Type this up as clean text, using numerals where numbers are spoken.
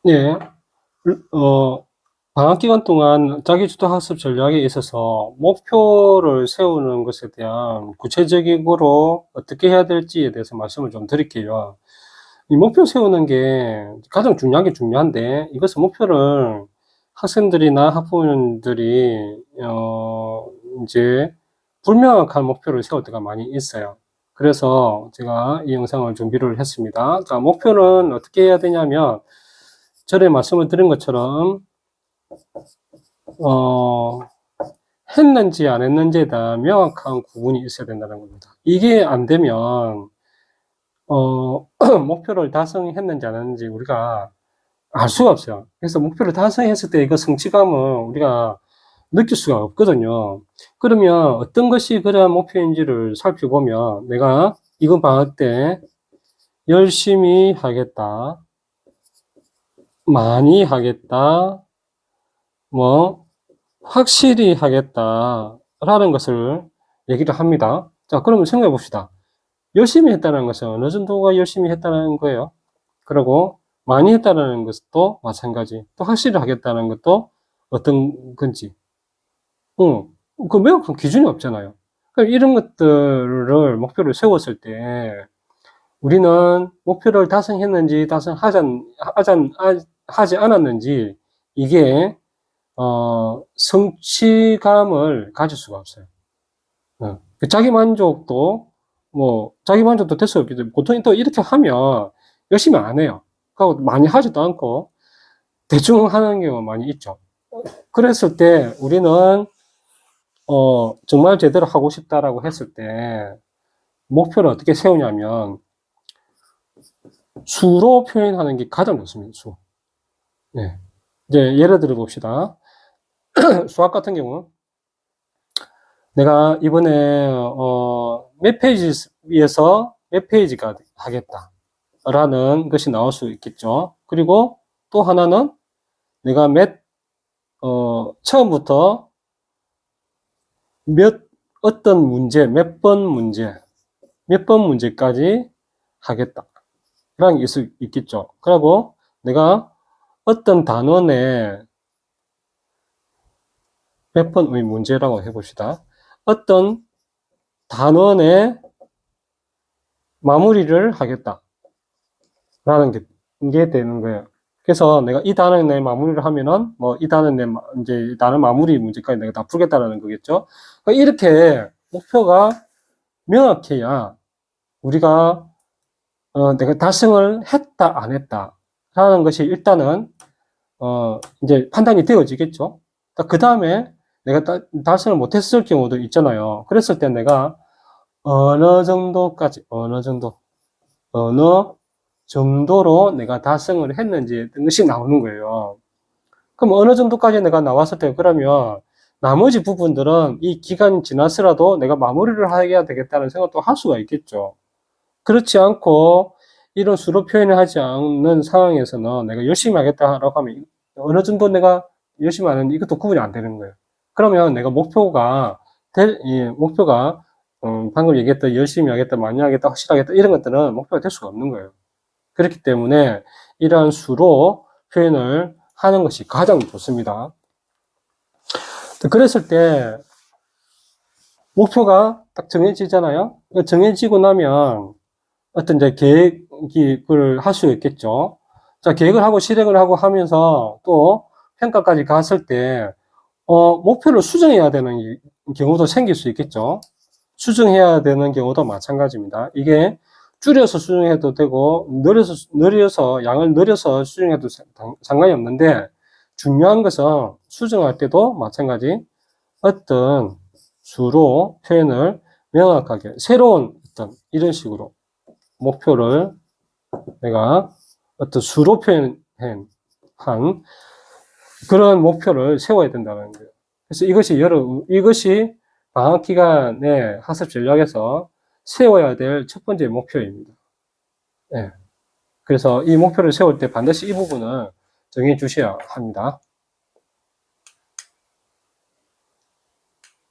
네, 어, 방학 기간 동안 자기주도 학습 전략에 있어서 목표를 세우는 것에 대한 구체적으로 어떻게 해야 될지에 대해서 말씀을 좀 드릴게요. 이 목표 세우는 게 가장 중요한데, 이것은 목표를 학생들이나 학부모님들이, 이제 불명확한 목표를 세울 때가 많이 있어요. 그래서 제가 이 영상을 준비를 했습니다. 자, 목표는 어떻게 해야 되냐면, 전에 말씀을 드린 것처럼, 어, 했는지 안 했는지에 대한 명확한 구분이 있어야 된다는 겁니다. 이게 안 되면, 목표를 달성했는지 안 했는지 우리가 알 수가 없어요. 그래서 목표를 달성했을 때 이거 성취감을 우리가 느낄 수가 없거든요. 그러면 어떤 것이 그러한 목표인지를 살펴보면 내가 이번 방학 때 열심히 하겠다, 많이 하겠다, 뭐, 확실히 하겠다라는 것을 얘기를 합니다. 자, 그러면 생각해 봅시다. 열심히 했다는 것은 어느 정도가 열심히 했다는 거예요. 그리고 많이 했다는 것도 마찬가지. 또 확실히 하겠다는 것도 어떤 건지. 그 명확한 기준이 없잖아요. 그러니까 이런 것들을 목표를 세웠을 때 우리는 목표를 달성했는지 하지 않았는지 이게 성취감을 가질 수가 없어요. 자기 만족도 될 수 없기 때문에 보통 또 이렇게 하면 열심히 안 해요. 그리고 많이 하지도 않고 대충 하는 경우가 많이 있죠. 그랬을 때 우리는 정말 제대로 하고 싶다라고 했을 때 목표를 어떻게 세우냐면 수로 표현하는 게 가장 좋습니다. 수. 네. 이제 예를 들어 봅시다. 수학 같은 경우 내가 이번에 몇 페이지에서 몇 페이지가 하겠다라는 것이 나올 수 있겠죠. 그리고 또 하나는 내가 처음부터 어떤 문제, 몇 번 문제까지 하겠다라는 게 있겠죠. 그리고 내가 어떤 단원에 몇 번의 문제라고 해봅시다. 어떤 단원에 마무리를 하겠다라는 게 되는 거예요. 그래서 내가 이 단원에 마무리를 하면은 이 단원에 이제 단원 마무리 문제까지 내가 다 풀겠다라는 거겠죠. 그러니까 이렇게 목표가 명확해야 우리가 내가 달성을 했다 안 했다라는 것이 일단은 이제 판단이 되어지겠죠. 그 다음에 내가 달성을 못했을 경우도 있잖아요. 그랬을 때 내가 어느 정도로 내가 달성을 했는지 뜻이 나오는 거예요. 그럼 어느 정도까지 내가 나왔을 때 그러면 나머지 부분들은 이 기간이 지났으라도 내가 마무리를 해야 되겠다는 생각도 할 수가 있겠죠. 그렇지 않고 이런 수로 표현을 하지 않는 상황에서는 내가 열심히 하겠다라고 하면 어느 정도 내가 열심히 하는데 이것도 구분이 안 되는 거예요. 그러면 내가 목표가 방금 얘기했던 열심히 하겠다, 많이 하겠다, 확실히 하겠다 이런 것들은 목표가 될 수가 없는 거예요. 그렇기 때문에 이러한 수로 표현을 하는 것이 가장 좋습니다. 그랬을 때 목표가 딱 정해지잖아요. 정해지고 나면 어떤 이제 계획을 할 수 있겠죠. 자, 계획을 하고 실행을 하고 하면서 또 평가까지 갔을 때, 목표를 수정해야 되는 경우도 생길 수 있겠죠. 수정해야 되는 경우도 마찬가지입니다. 이게 줄여서 수정해도 되고, 양을 늘려서 수정해도 상관이 없는데, 중요한 것은 수정할 때도 마찬가지 어떤 수로 표현을 명확하게, 새로운 어떤 이런 식으로 목표를 내가 어떤 수로 표현한 그런 목표를 세워야 된다는 거예요. 그래서 이것이 방학 기간에 학습 전략에서 세워야 될 첫 번째 목표입니다. 네. 그래서 이 목표를 세울 때 반드시 이 부분을 정해 주셔야 합니다.